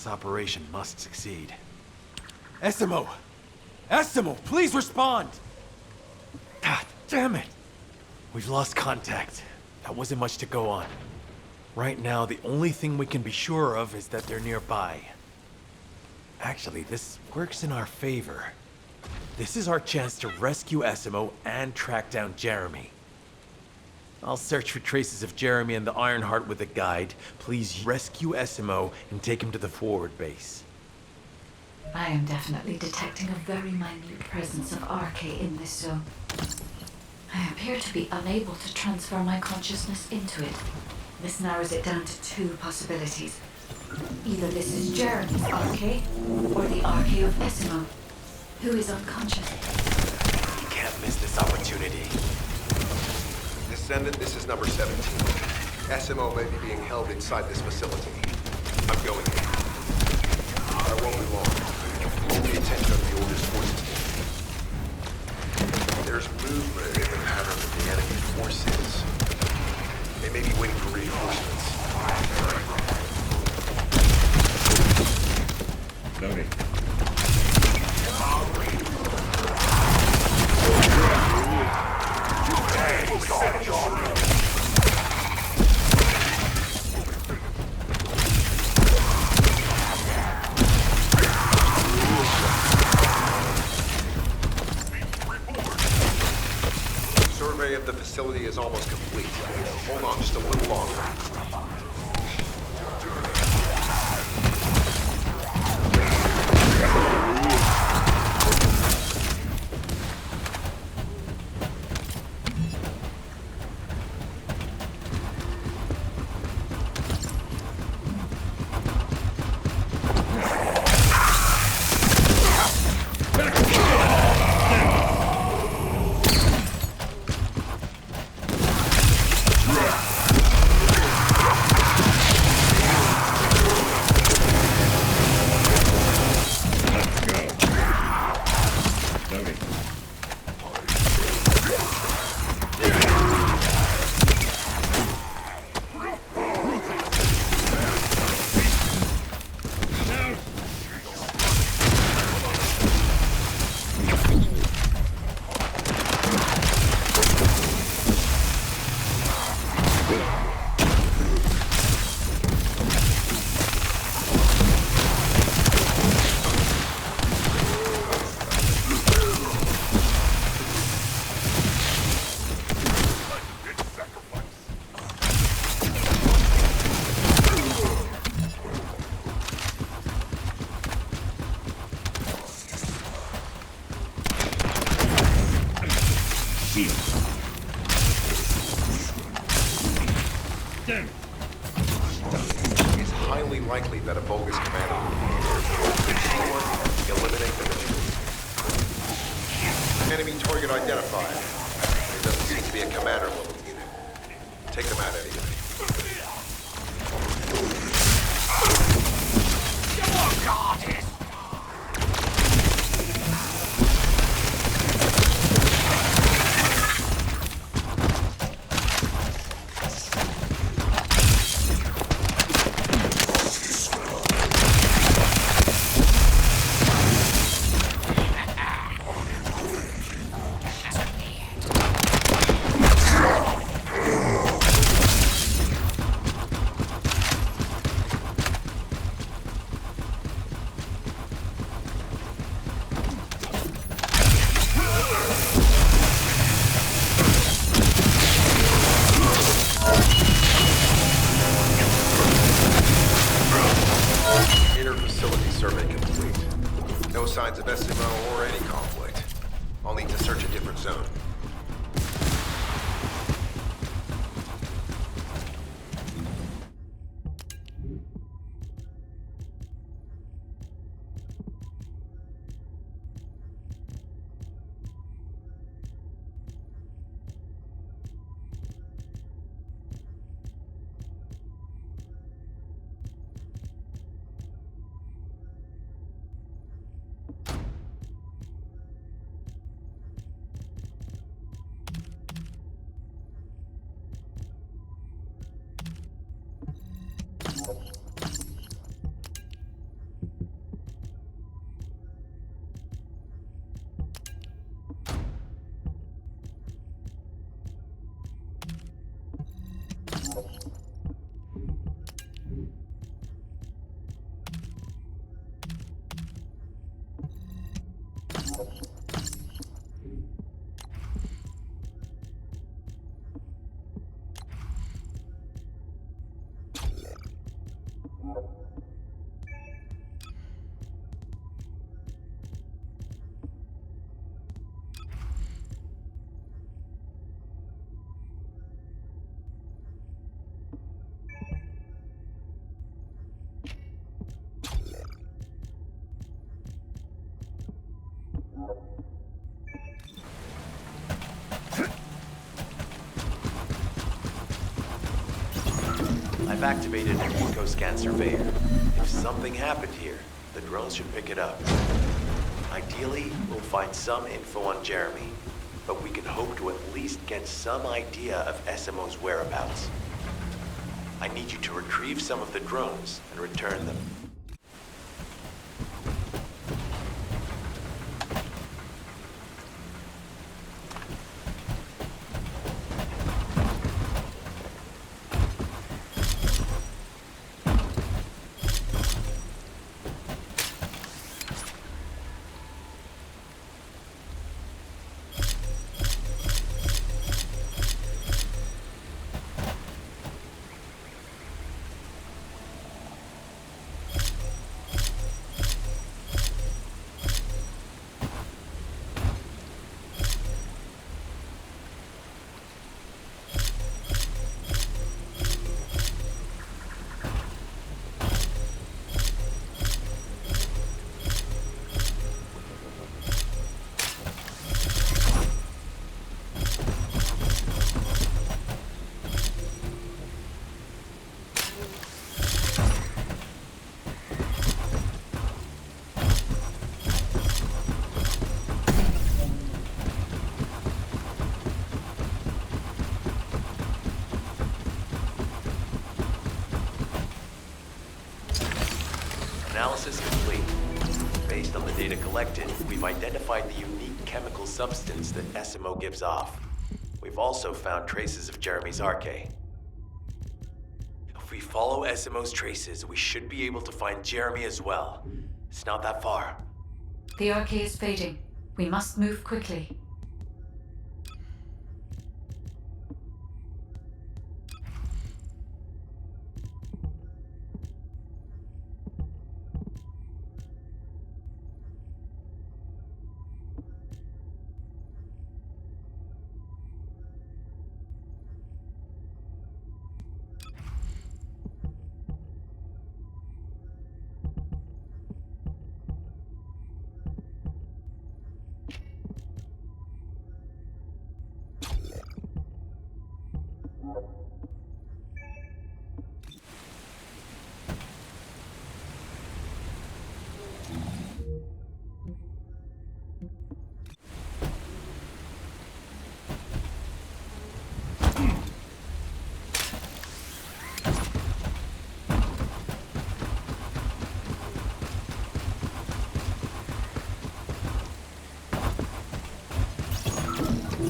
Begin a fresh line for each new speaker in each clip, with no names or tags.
operation must succeed. Essimo! Essimo, please respond! God damn it! We've lost contact. That wasn't much to go on. Right now, the only thing we can be sure of is that they're nearby. Actually, this works in our favor. This is our chance to rescue Essimo and track down Jeremy. I'll search for traces of Jeremy and the Ironheart with a guide. Please rescue Essimo and take him to the forward base.
I am definitely detecting a very minute presence of RK in this zone. I appear to be unable to transfer my consciousness into it. This narrows it down to two possibilities. Either this is Jeremy's RK, or the RK of Essimo, who is unconscious.
We can't miss this opportunity.
Descendant, this is number 17. Essimo may be being held inside this facility. I'm going in. I won't be long. Hold the attention of the Order's forces. There's movement in the pattern of the enemy forces. They may be waiting for reinforcements.
Noted.
Survey of the facility is almost complete. Hold on just a little longer. It's highly likely that a bogus commander will be here. Eliminate the mission. Enemy target identified. There doesn't seem to be a commander level unit. Take them out anyway. Inter-facility survey complete. No signs of Essimo or any conflict. I'll need to search a different zone.
I've activated an eco-scan surveyor. If something happened here, the drones should pick it up. Ideally, we'll find some info on Jeremy, but we can hope to at least get some idea of SMO's whereabouts. I need you to retrieve some of the drones and return them. Analysis complete. Based on the data collected, we've identified the unique chemical substance that SMO gives off. We've also found traces of Jeremy's Arche. If we follow SMO's traces, we should be able to find Jeremy as well. It's not that far.
The Arche is fading. We must move quickly.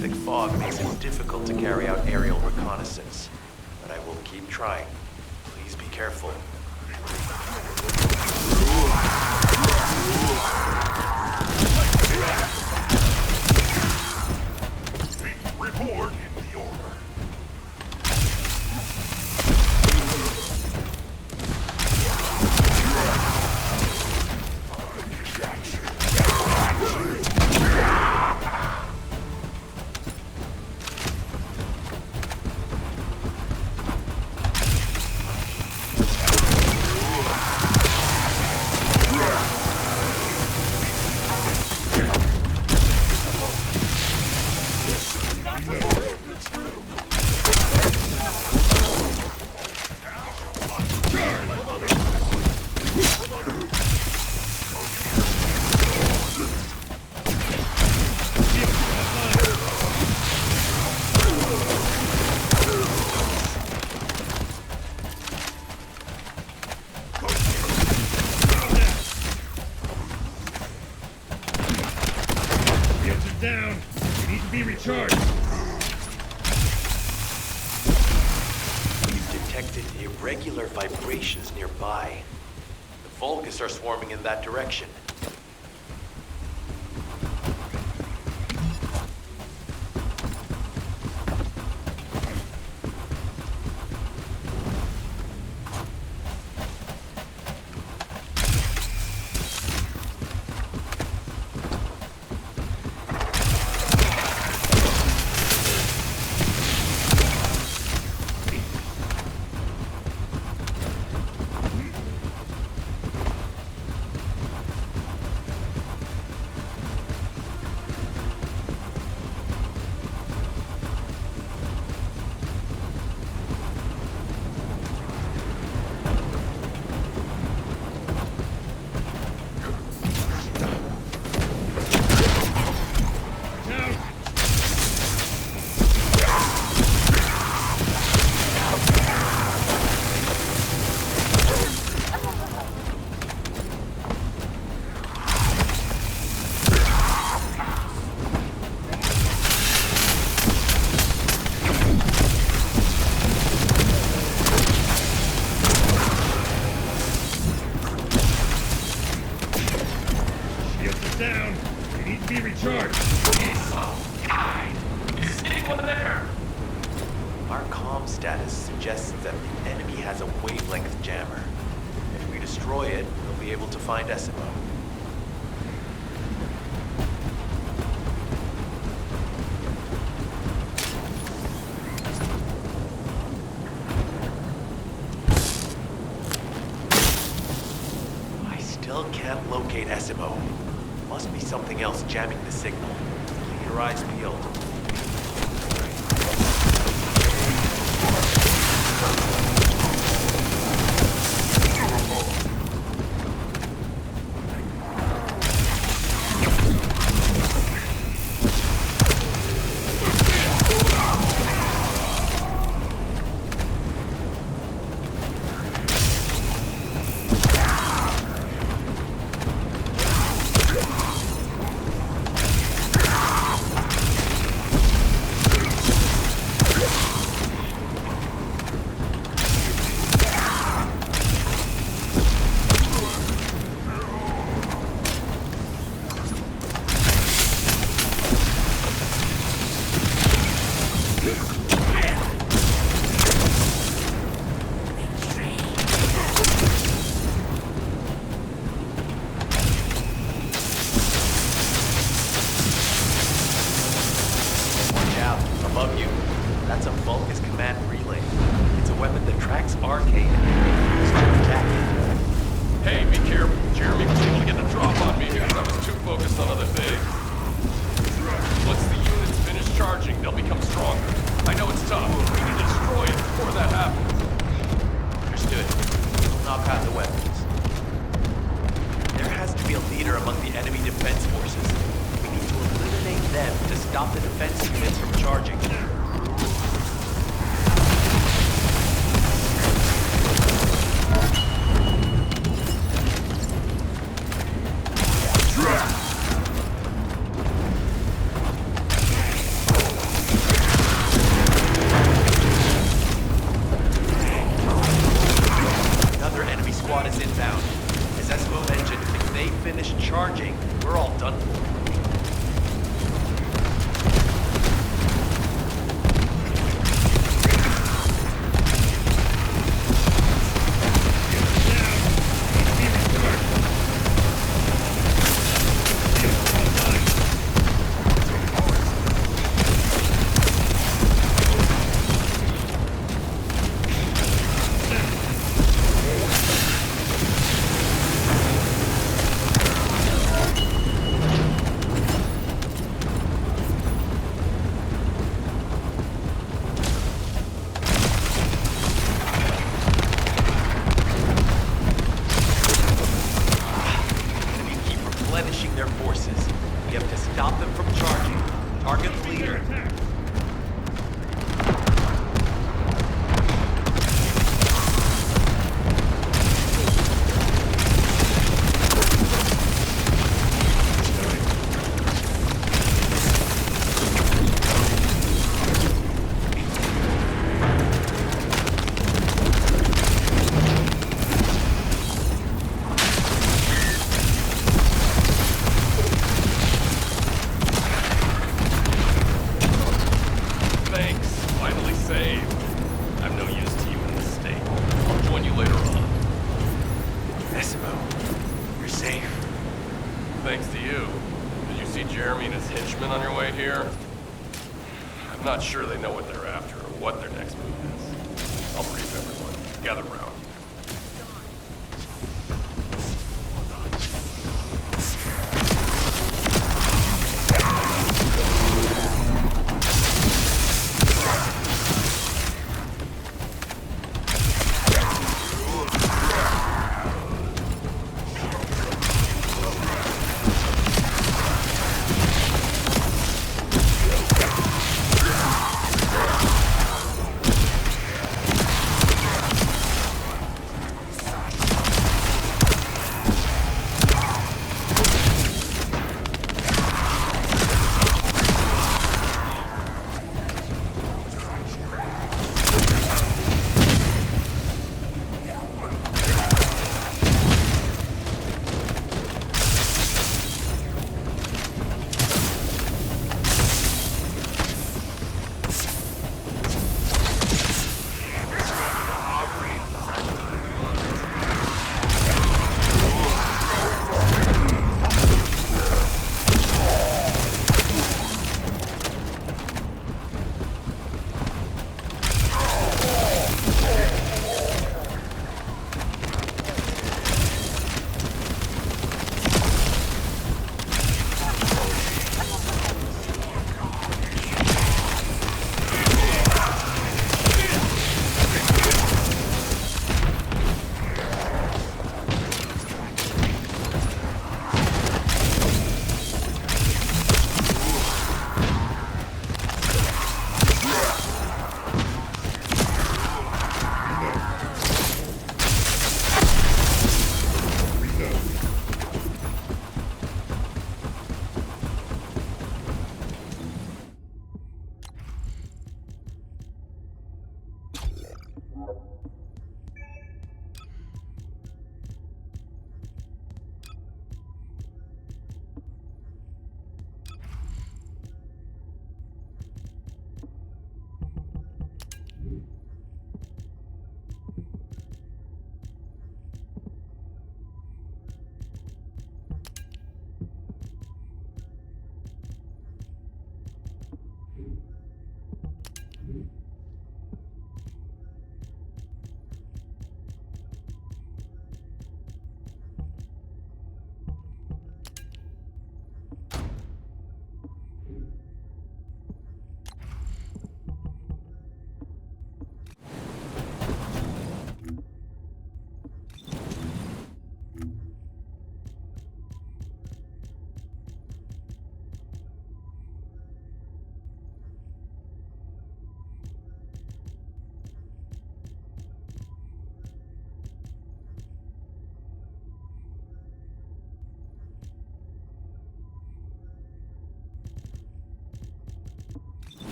Thick fog makes it difficult to carry out aerial reconnaissance, but I will keep trying. Please be careful.
Report the order.
Down. You need to be recharged.
We've detected irregular vibrations nearby. The Vulgus are swarming in that direction.
be recharged.
Anyone there? Our comm status suggests that the enemy has a wavelength jammer. If we destroy it, we'll be able to find SMO. I still can't locate SMO. Must be something else jamming the signal. Keep your eyes peeled. Above you. That's a Vulcus command relay. It's a weapon that tracks RK and uses to attack it.
Hey, be careful. Jeremy was able to get the drop on me because I was too focused on other things. Once the units finish charging, they'll become stronger. I know it's tough, but we need to destroy it before that happens.
Understood. We'll knock out the weapons. There has to be a leader among the enemy defense forces. We need to eliminate them to stop the defense units from charging. Another enemy squad is inbound. As Esmo mentioned, if they finish charging, we're all done for. Replenishing their forces. We have to stop them from charging. Target the leader.
Thanks to you. Did you see Jeremy and his henchmen on your way here? I'm not sure they know what they're after or what their next move is. I'll brief everyone. Gather round.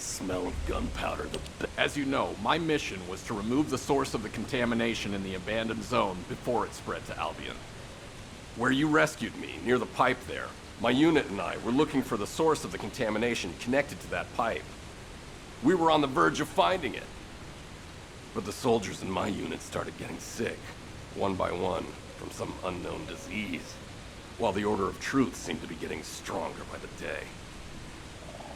smell of gunpowder, As you know, my mission was to remove the source of the contamination in the abandoned zone before it spread to Albion. Where you rescued me, near the pipe there, my unit and I were looking for the source of the contamination connected to that pipe. We were on the verge of finding it. But the soldiers in my unit started getting sick, one by one, from some unknown disease, while the Order of Truth seemed to be getting stronger by the day.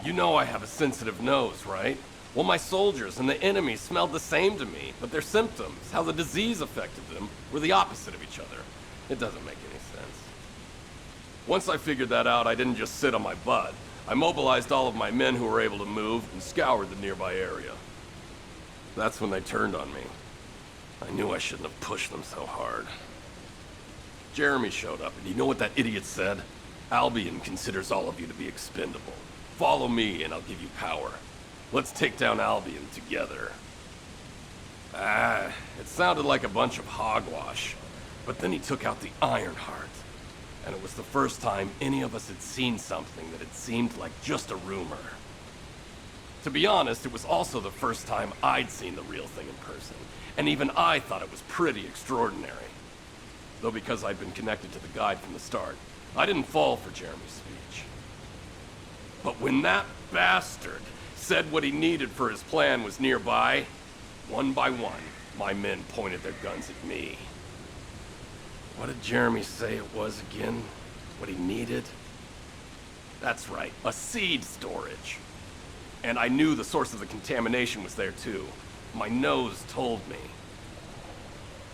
You know I have a sensitive nose, right? Well, my soldiers and the enemy smelled the same to me, but their symptoms, how the disease affected them, were the opposite of each other. It doesn't make any sense. Once I figured that out, I didn't just sit on my butt. I mobilized all of my men who were able to move and scoured the nearby area. That's when they turned on me. I knew I shouldn't have pushed them so hard. Jeremy showed up, and you know what that idiot said? Albion considers all of you to be expendable. Follow me, and I'll give you power. Let's take down Albion together. It sounded like a bunch of hogwash. But then he took out the Ironheart. And it was the first time any of us had seen something that had seemed like just a rumor. To be honest, it was also the first time I'd seen the real thing in person. And even I thought it was pretty extraordinary. Though because I'd been connected to the guide from the start, I didn't fall for Jeremy's speech. But when that bastard said what he needed for his plan was nearby, one by one, my men pointed their guns at me. What did Jeremy say it was again? What he needed? That's right, a seed storage. And I knew the source of the contamination was there too. My nose told me.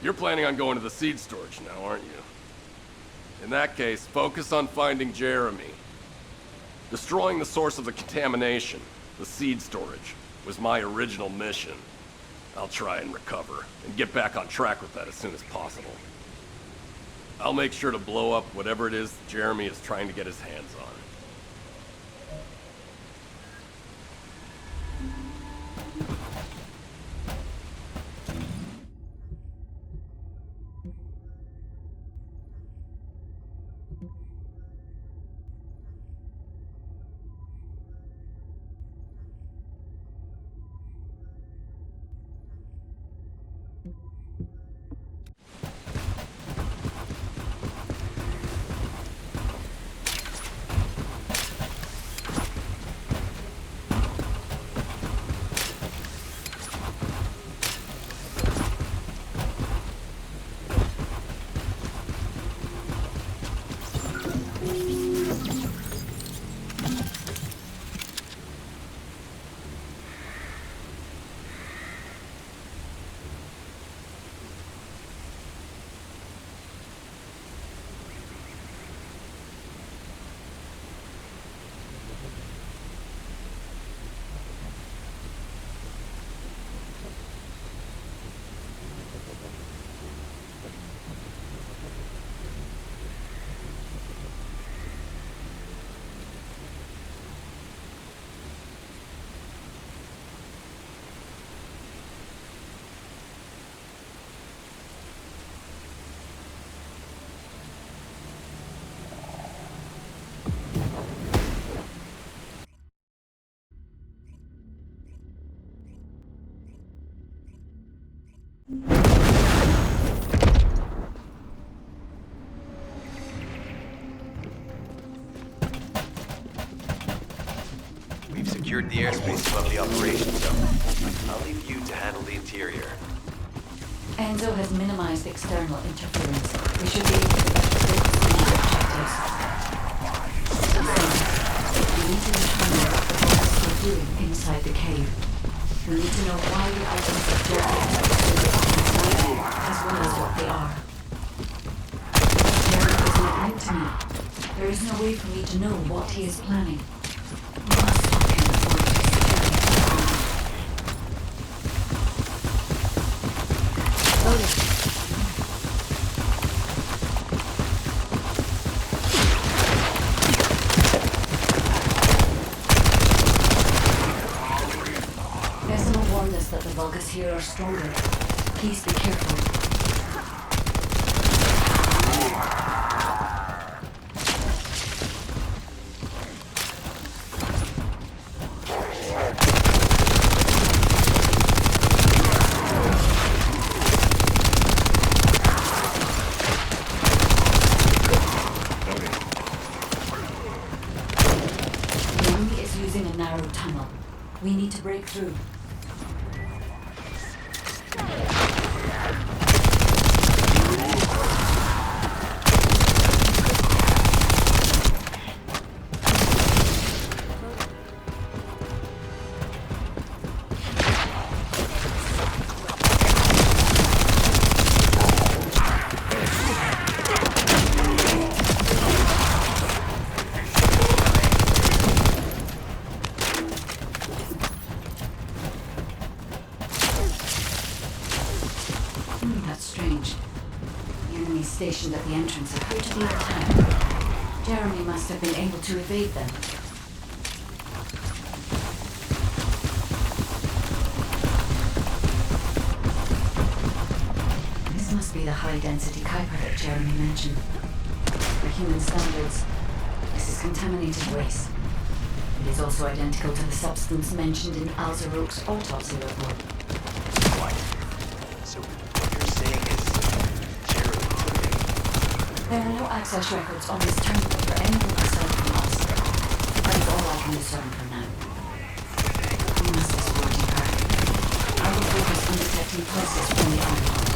You're planning on going to the seed storage now, aren't you? In that case, focus on finding Jeremy. Destroying the source of the contamination, the seed storage, was my original mission. I'll try and recover, and get back on track with that as soon as possible. I'll make sure to blow up whatever it is that Jeremy is trying to get his hands on.
We've secured the airspace above the operations zone. I'll leave you to handle the interior.
Enzo has minimized external interference. We should be able to better focus on our objectives. We need to determine what the boss is doing inside the cave. We need to know why the items of Jeremy are as well as what they are. Jeremy is not linked to me. There is no way for me to know what he is planning. We must stop him before it is Decima warned us that the Vulgus here are stronger. Please be careful. entering a narrow tunnel. We need to break through. That's strange. The enemies stationed at the entrance appear to be attacked. Jeremy must have been able to evade them. This must be the high-density Kuiper that Jeremy mentioned. For human standards, this is contaminated waste. It is also identical to the substance mentioned in Alzarok's autopsy report.
What? So what you're saying is Jeremy took it?
There are no access records on this terminal for anyone aside from us. That is all I can discern for now. We must explore deeper. I will focus on detecting pulses from the island.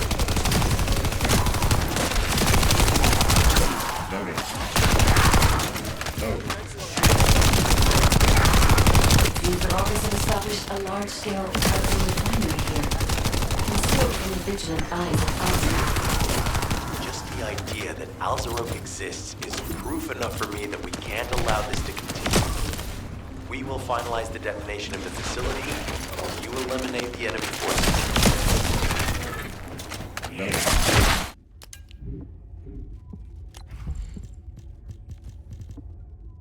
Seems that August have established a large-scale carbon refinery here, concealed from the vigilant eyes of Alzarok.
Just the idea that Alzarok exists is proof enough for me that we can't allow this to continue. We will finalize the detonation of the facility, while you eliminate the enemy forces.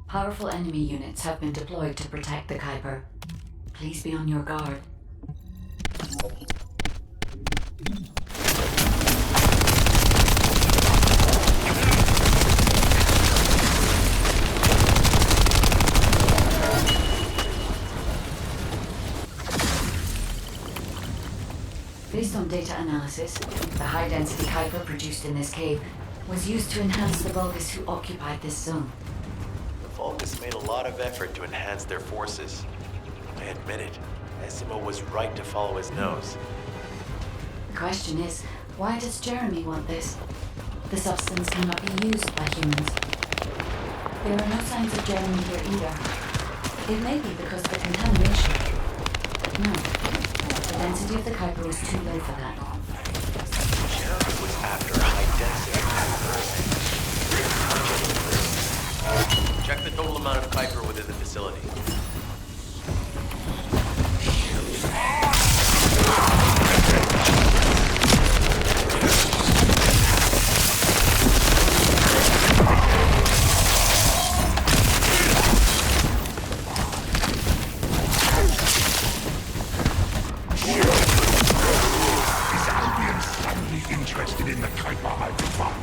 Powerful enemy units have been deployed to protect the Kuiper. Please be on your guard. Based on data analysis, the high-density Kuiper produced in this cave was used to enhance the Vulgus who occupied this zone.
The Vulgus made a lot of effort to enhance their forces. I admit it. Essimo was right to follow his nose.
The question is, why does Jeremy want this? The substance cannot be used by humans. There are no signs of Jeremy here either. It may be because of the contamination. No, the density of the Kuiper was too low for that.
Jeremy was after high-density Kuiper. Check the total amount of Kuiper within the facility.
Interested in the Kuiper I found.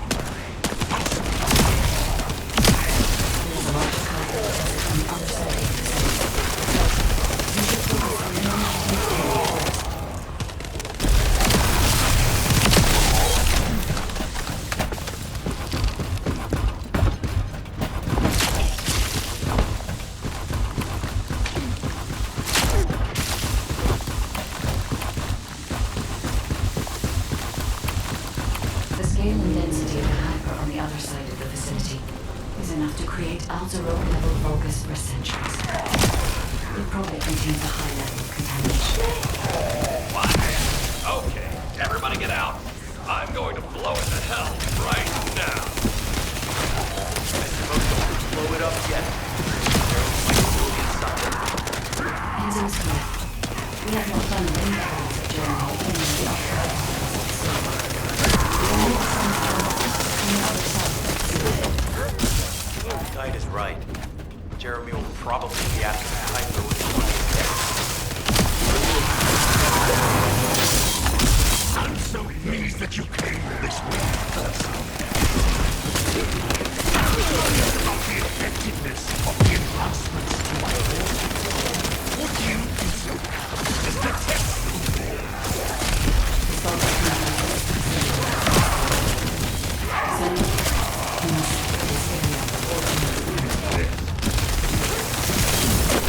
There's a large Kuiper on the other side of the facility. You should focus on the non-nuclear first. The scale and density of the Kuiper on the other side of the facility is enough to create Alzarok-level Vulgus for centuries. It probably contains a high level of contamination.
What? Okay, everybody get out. I'm going to blow it to hell right now.
Essimo, don't blow it up yet. Jeremy might still be inside.
Enzo is correct. We have more fun than any evidence of Jeremy in the occupied
The guide is right. Jeremy will probably be after the Kuiper with the money
And so it means that you came this way first. Of the effectiveness of the enhancements to my force. What you deserve is the test.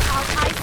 I'll hide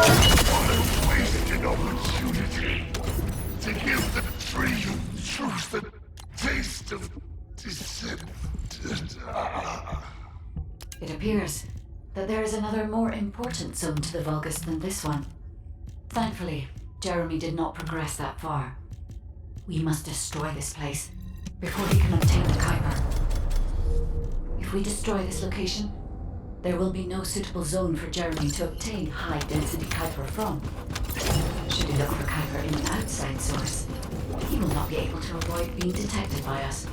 I wasted opportunity to give the free truth the taste of dissent.
It appears that there is another more important zone to the Vulgus than this one. Thankfully, Jeremy did not progress that far. We must destroy this place before he can obtain the Kuiper. If we destroy this location, there will be no suitable zone for Jeremy to obtain high-density Kuiper from. Should he look for Kuiper in an outside source, he will not be able to avoid being detected by us.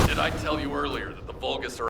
Did I tell you earlier that the Vulgus are